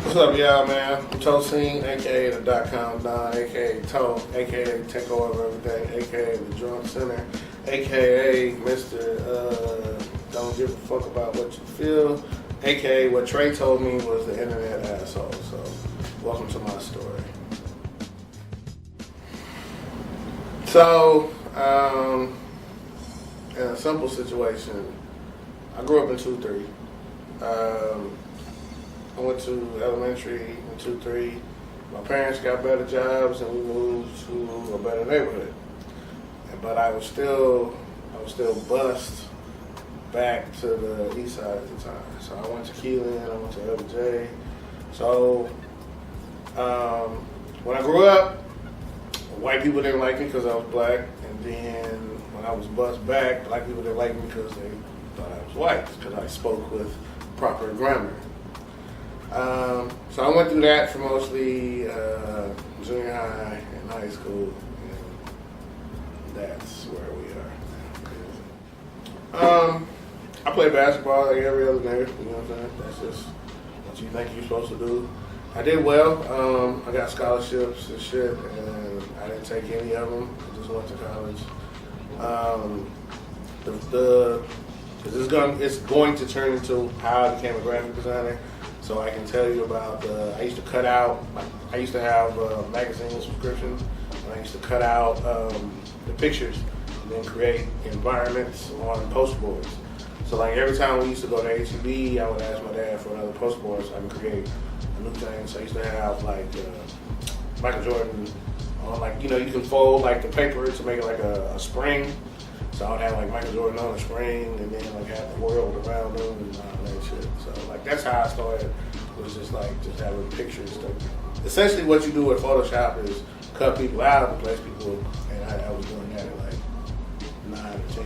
What's up, y'all, man? I'm Tosin, aka the .com Don, aka Toe, aka Take Over Everything, aka the Drunk Center, aka Mr. Don't give a fuck about what you feel, aka what Trey told me was the internet asshole. So, welcome to my story. So, in a simple situation, I grew up in 2-3. I went to elementary in 2-3. My parents got better jobs and we moved to a better neighborhood. But I was still bused back to the east side at the time. So I went to Keelan, I went to LJ. So when I grew up, white people didn't like me because I was black. And then when I was bused back, black people didn't like me because they thought I was white because I spoke with proper grammar. So I went through that for mostly junior high and high school, and that's where we are. I play basketball like every other nigga, you know what I'm saying? That's just what you think you're supposed to do. I did well. I got scholarships and shit, and I didn't take any of them. I just went to college. It's going to turn into how I became a graphic designer. So I can tell you about I used to cut out, I used to have magazine subscriptions, and I used to cut out the pictures and then create environments on poster boards. So like every time we used to go to HEB, I would ask my dad for another poster board so I can create a new thing. So I used to have like Michael Jordan on, like, you know, you can fold like the paper to make it like a spring. So I would have like Michael Jordan on the spring and then like have the world around him and all that shit. So like that's how I started. It was just having pictures. Essentially what you do with Photoshop is cut people out and place people, and I was doing that at like 9 or 10.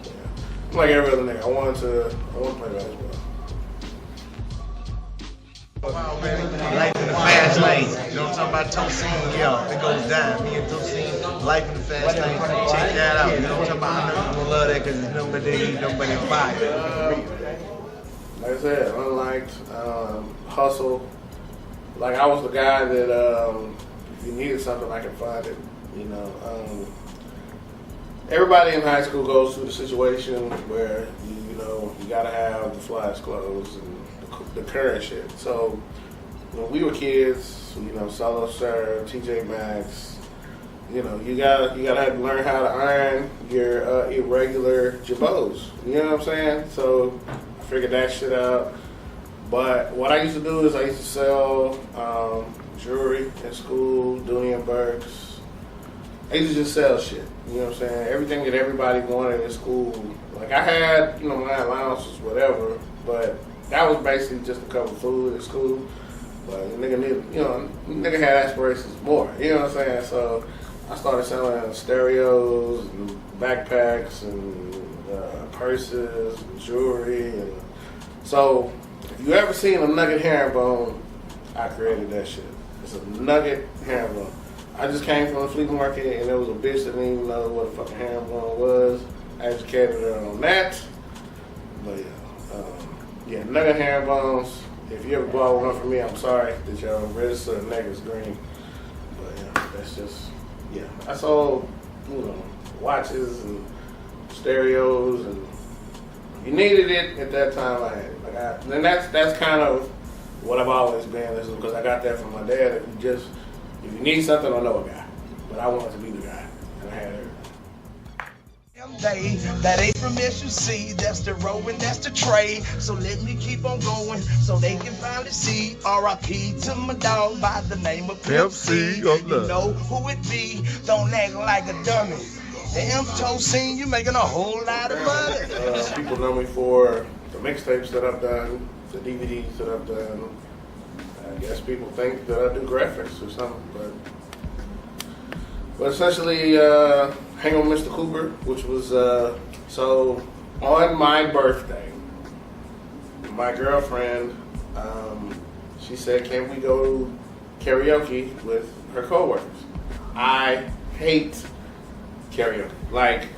Yeah. Like every other nigga, I wanted to play basketball. Wow, man. Life in the fast lane. You know what I'm talking about? Tosin, yeah, it goes down. Me and Tosin, life in the fast lane. Check that out. You know what I'm talking about? I know you're going to love that because it's nobody fire. Like I said, unliked, hustle. Like I was the guy that if you needed something, I could find it. You know, everybody in high school goes through the situation where you gotta have the flyest clothes and the current shit. So when we were kids, Solo Serve, TJ Maxx, you gotta learn how to iron your irregular jabots. You know what I'm saying? So I figured that shit out. But what I used to do is I used to sell jewelry in school, Dooney and Burks. I used to just sell shit. You know what I'm saying? Everything that everybody wanted in school. Like I had, my allowances, whatever, but that was basically just to cover food at school. But nigga had aspirations more. You know what I'm saying? So I started selling stereos and backpacks and purses and jewelry. And so if you ever seen a nugget herringbone, I created that shit. It's a nugget herringbone. I just came from the flea market and there was a bitch that didn't even know what a fucking herringbone was. I educated her on that. But yeah, nugget herringbones. If you ever bought one from me, I'm sorry that your registered neck is green. But yeah, that's just, yeah. I sold, watches and stereos, and if you needed it at that time, I had it. And that's kind of what I've always been. This is because I got that from my dad. If you need something, I know a guy. But I wanted to be the guy, and I had it. That ain't from SUC, that's the row and that's the trade. So let me keep on going so they can finally see. R.I.P. to my dog by the name of Pepsi. You know who it be, don't act like a dummy. Damn, Tosin, you making a whole lot of money. People know me for the mixtapes that I've done, the DVDs that I've done. I guess people think that I do graphics or something, but essentially, Hang on Mr. Cooper, which was, so on my birthday, my girlfriend, she said, can we go karaoke with her coworkers? I hate karaoke. Like,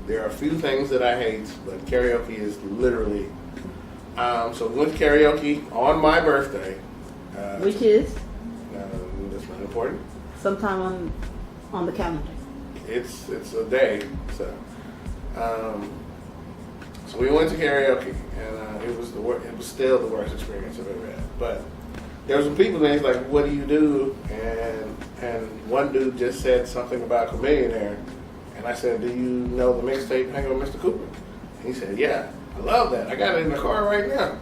there are a few things that I hate, but karaoke is literally, so we went to karaoke on my birthday, Which is? That's not important. Sometime on the calendar. It's a day. So we went to karaoke, and it was still the worst experience I've ever had. But there were some people there. He's like, "What do you do?" And one dude just said something about Chameleonaire, and I said, "Do you know the mixtape Hang with Mr. Cooper?" And he said, "Yeah, I love that. I got it in the car right now."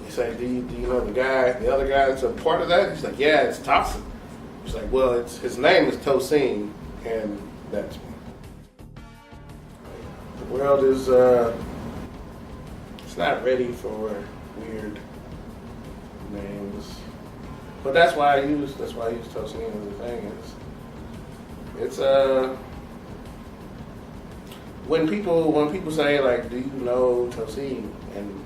He said, "Do you know the other guy that's a part of that?" He's like, "Yeah, it's Tosin." He's like, "Well, his name is Tosin, and that's me." The world is it's not ready for weird names, but that's why I use Tosin as the thing. It's when people say like, "Do you know Tosin?" and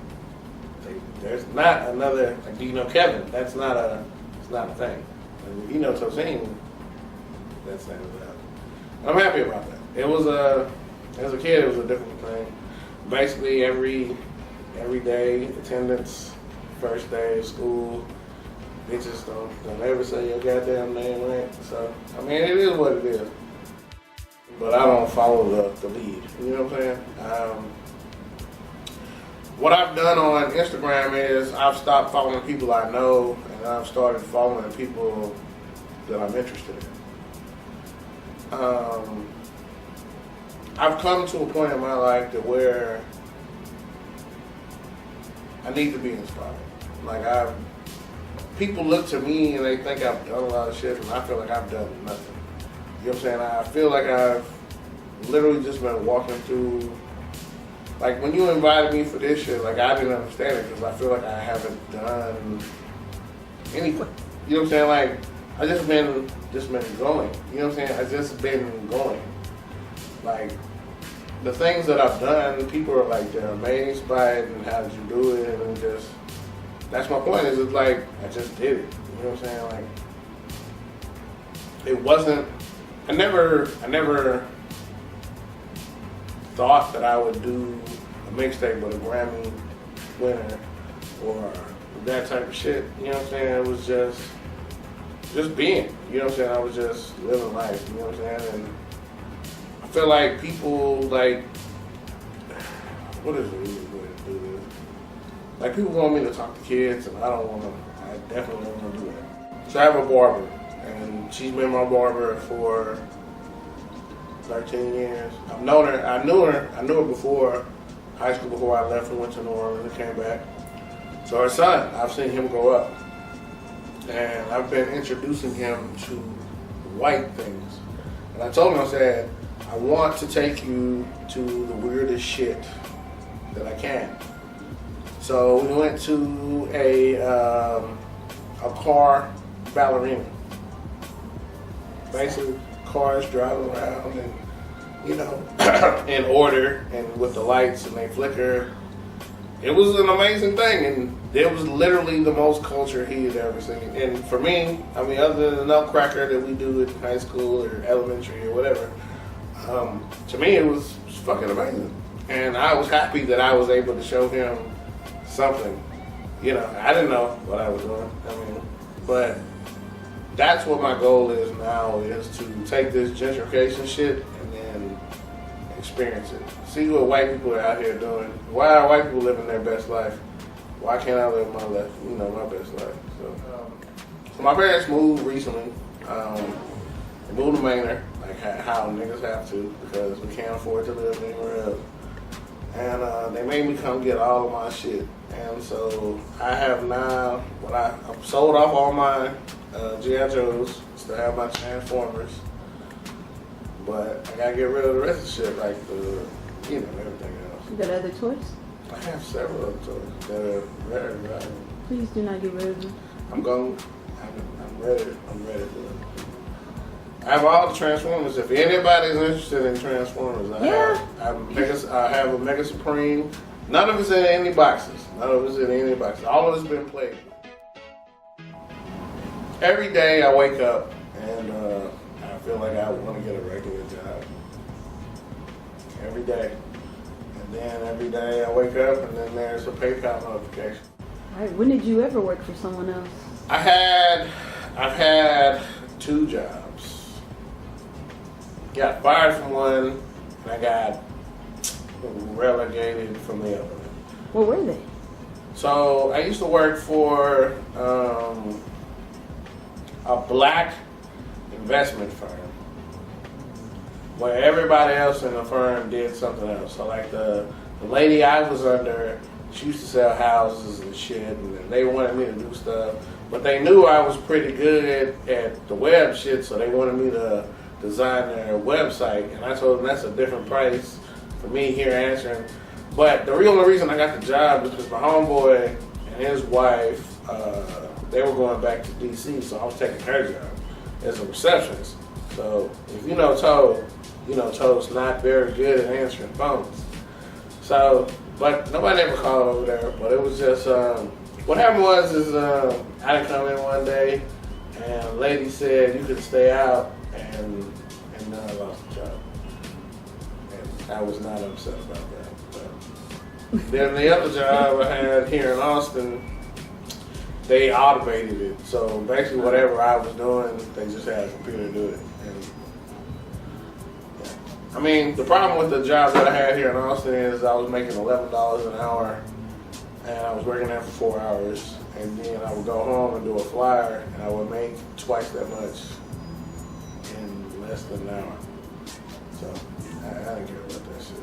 there's not another like, "Do you know Kevin?" It's not a thing. And if you know Tosin, that's that. I'm happy about that. It was as a kid, it was a difficult thing. Basically, every day attendance, first day of school, bitches don't ever say your goddamn name right. So I mean, it is what it is. But I don't follow the lead. You know what I'm saying? What I've done on Instagram is I've stopped following people I know, and I've started following people that I'm interested in. I've come to a point in my life to where I need to be inspired. Like people look to me and they think I've done a lot of shit, and I feel like I've done nothing. You know what I'm saying? I feel like I've literally just been walking through. Like when you invited me for this shit, like I didn't understand it because I feel like I haven't done anything. You know what I'm saying? Like I just been going. You know what I'm saying? I just been going. Like the things that I've done, people are like they're amazed by it and how did you do it, and just that's my point. Is it's like I just did it. You know what I'm saying? Like it wasn't. I never thought that I would do a mixtape with a Grammy winner or that type of shit. You know what I'm saying? It was just being. You know what I'm saying? I was just living life. You know what I'm saying? And I feel like people like, what is the easiest way to do this? Like people want me to talk to kids, and I definitely don't want to do that. So I have a barber, and she's been my barber for 13 years. I've known her. I knew her before high school, before I left and went to New Orleans and came back. So her son, I've seen him grow up. And I've been introducing him to white things. And I told him, I said, I want to take you to the weirdest shit that I can. So we went to a car ballerina. Basically, cars driving around and, you know, in order and with the lights and they flicker. It was an amazing thing, and it was literally the most culture he had ever seen. And for me, I mean, other than the Nutcracker that we do in high school or elementary or whatever, to me it was fucking amazing. And I was happy that I was able to show him something. You know, I didn't know what I was doing. I mean, but that's what my goal is now, is to take this gentrification shit and then experience it. See what white people are out here doing. Why are white people living their best life? Why can't I live my life, my best life? So my parents moved recently. They moved to Manor, like how niggas have to, because we can't afford to live anywhere else. And they made me come get all of my shit. And so I have now, I've sold off all my G.I. Joes, still have my Transformers, but I gotta get rid of the rest of the shit, like everything else. You got other toys? I have several other toys that are very valuable. Please do not get rid of them. I'm ready for it. I have all the Transformers. If anybody's interested in Transformers, I have a Mega Supreme. None of it's in any boxes. All of it's been played. Every day I wake up and I feel like I want to get a regular job. Every day. And then every day I wake up and then there's a PayPal notification. All right, when did you ever work for someone else? I've had 2 jobs. Got fired from one, and I got relegated from the other one. What were they? So I used to work for a black investment firm where everybody else in the firm did something else. So like the lady I was under, she used to sell houses and shit, and they wanted me to do stuff. But they knew I was pretty good at the web shit, so they wanted me to design their website. And I told them that's a different price for me here answering. But the only reason I got the job is because my homeboy and his wife, they were going back to D.C., so I was taking her job as a receptionist. So if you know Toad, you know Toad's not very good at answering phones. So, but nobody ever called over there. But it was just, what happened was I didn't come in one day, and a lady said you could stay out, and then I lost the job. And I was not upset about that. But then the other job I had here in Austin, they automated it. So basically whatever I was doing, they just had a computer do it. And yeah. I mean, the problem with the job that I had here in Austin is I was making $11 an hour, and I was working there for 4 hours, and then I would go home and do a flyer, and I would make twice that much in less than an hour. So I didn't care about that shit.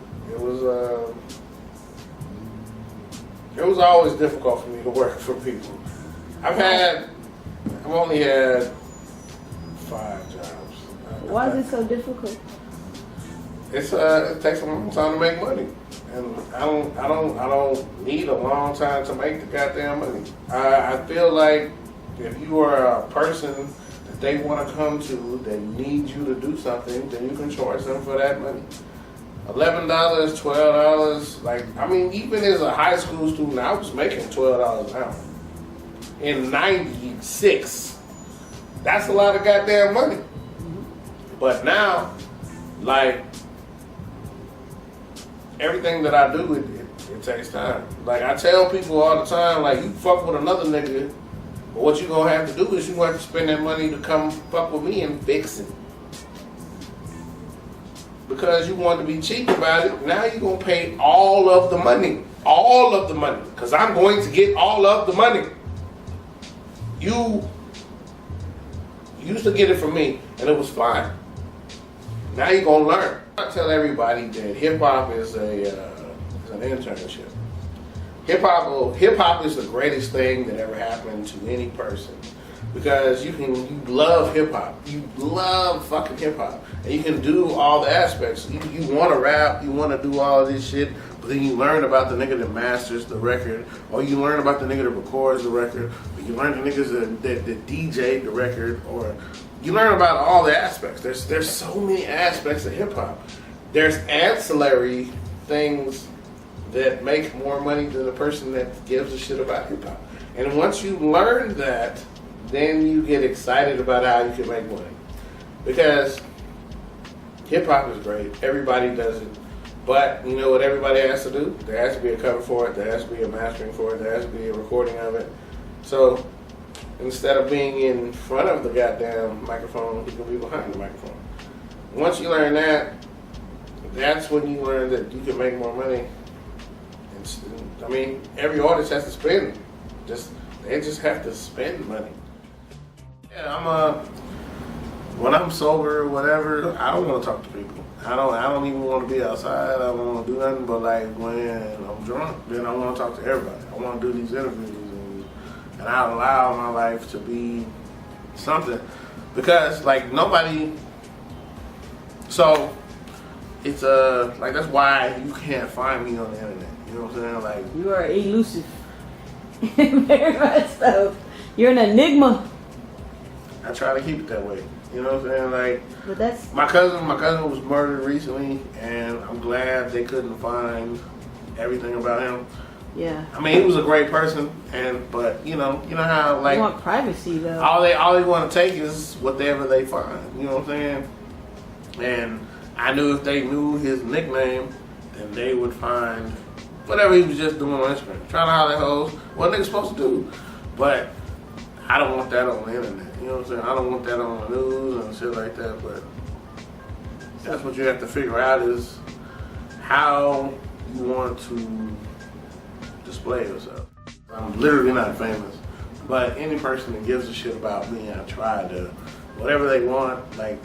It was always difficult for me to work for people. I've only had 5 jobs. Why is it so difficult? It takes a long time to make money, and I don't need a long time to make the goddamn money. I feel like if you are a person that they want to come to that needs you to do something, then you can charge them for that money. $11, $12, like, I mean, even as a high school student, I was making $12 an hour. In 96, that's a lot of goddamn money. But now, like, everything that I do, it takes time. Like, I tell people all the time, like, you fuck with another nigga, but what you gonna have to do is you gonna have to spend that money to come fuck with me and fix it. Because you want to be cheap about it, now you're gonna pay all of the money. All of the money. Because I'm going to get all of the money. You used to get it from me, and it was fine. Now you're gonna learn. I tell everybody that hip hop is an internship. Hip hop is the greatest thing that ever happened to any person, because you love hip hop, you love fucking hip hop, and you can do all the aspects. You want to rap, you want to do all of this shit, but then you learn about the nigga that masters the record, or you learn about the nigga that records the record, or you learn the niggas that DJ the record, or you learn about all the aspects. There's so many aspects of hip hop. There's ancillary things that make more money than the person that gives a shit about hip hop. And once you learn that, then you get excited about how you can make money. Because hip hop is great. Everybody does it. But you know what everybody has to do? There has to be a cover for it. There has to be a mastering for it. There has to be a recording of it. So instead of being in front of the goddamn microphone, you can be behind the microphone. Once you learn that, that's when you learn that you can make more money. I mean, every artist has to spend. They just have to spend money. Yeah, when I'm sober or whatever, I don't want to talk to people. I don't even want to be outside. I don't want to do nothing. But like when I'm drunk, then I want to talk to everybody. I want to do these interviews, and I allow my life to be something, because like nobody. So it's like that's why you can't find me on the internet. You know what I'm saying? Like, you are elusive. Very much so. You're an enigma. I try to keep it that way. You know what I'm saying? Like, but that's my cousin was murdered recently, and I'm glad they couldn't find everything about him. Yeah. I mean, he was a great person, but you know how like you want privacy though. All they want to take is whatever they find. You know what I'm saying? And I knew if they knew his nickname, then they would find whatever he was just doing on Instagram, trying to holler at hoes. What niggas supposed to do? But I don't want that on the internet. You know what I'm saying? I don't want that on the news and shit like that. But that's what you have to figure out is how you want to display yourself. I'm literally not famous, but any person that gives a shit about me, I try to, whatever they want. Like,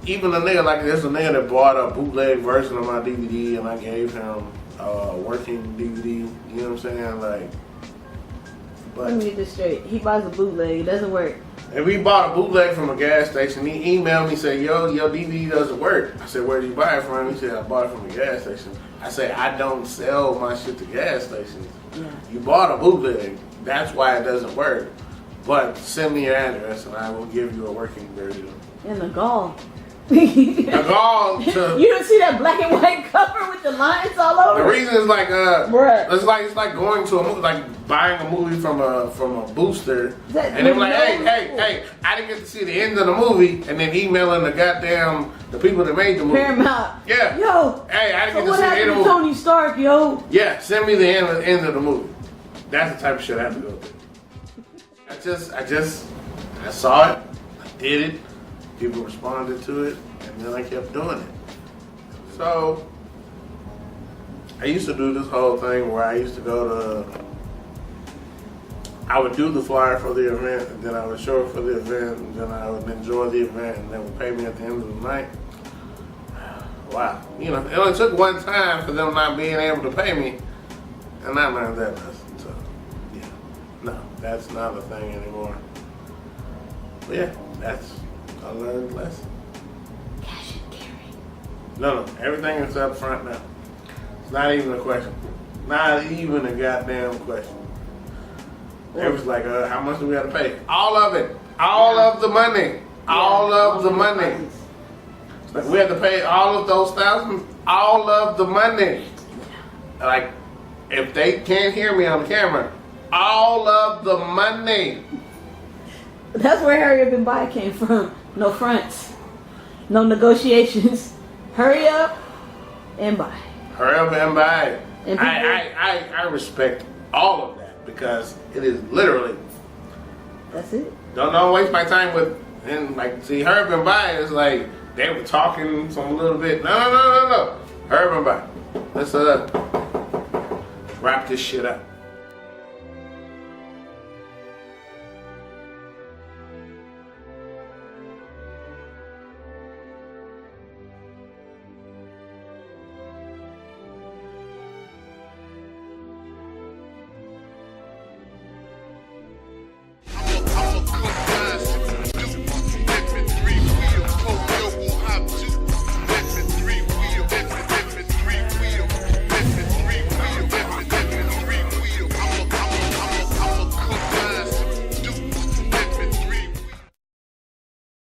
even a nigga, like there's a nigga that bought a bootleg version of my DVD and I gave him a working DVD, you know what I'm saying? Like, but let me get this straight. He buys a bootleg, it doesn't work. if he bought a bootleg from a gas station, he emailed me and said, yo, your DVD doesn't work. I said, where did you buy it from? He said, I bought it from a gas station. I said, I don't sell my shit to gas stations. Yeah. You bought a bootleg, that's why it doesn't work. But send me your address and I will give you a working version. And the gall. The gall to... You don't see that black and white cover with the lines all over? The reason is like, Bruh. it's like going to a movie, like buying a movie from a booster, That- and they're like, no. hey, I didn't get to see the end of the movie, and then emailing the people that made the movie. Paramount. Yeah. Yo. Hey, I didn't So get to what see the end happened of to the movie. Tony Stark, yo? Yeah, send me the end of the movie. That's the type of shit I have to go through. I saw it, I did it, people responded to it, and then I kept doing it. So, I used to do this whole thing where I used to go to, I would do the flyer for the event, and then I would show it for the event, and then I would enjoy the event, and they would pay me at the end of the night. Wow. You know, it only took one time for them not being able to pay me, and I learned that lesson. So, yeah. No, that's not a thing anymore. But yeah, that's a learned lesson. Cash and carry. No, everything is up front now. It's not even a question. Not even a goddamn question. It was like, how much do we have to pay? All of it. All of the money. All of the money. It's like we had to pay all of those thousands. All of the money. Like, if they can't hear me on camera, all of the money. That's where hurry up and buy came from. No fronts. No negotiations. Hurry up and buy. Hurry up and buy. And I respect all of that because it is literally, That's it. don't waste my time with, and like, see, hurry up and buy is like, they were talking some little bit. No. Hurry up and buy. Let's wrap this shit up.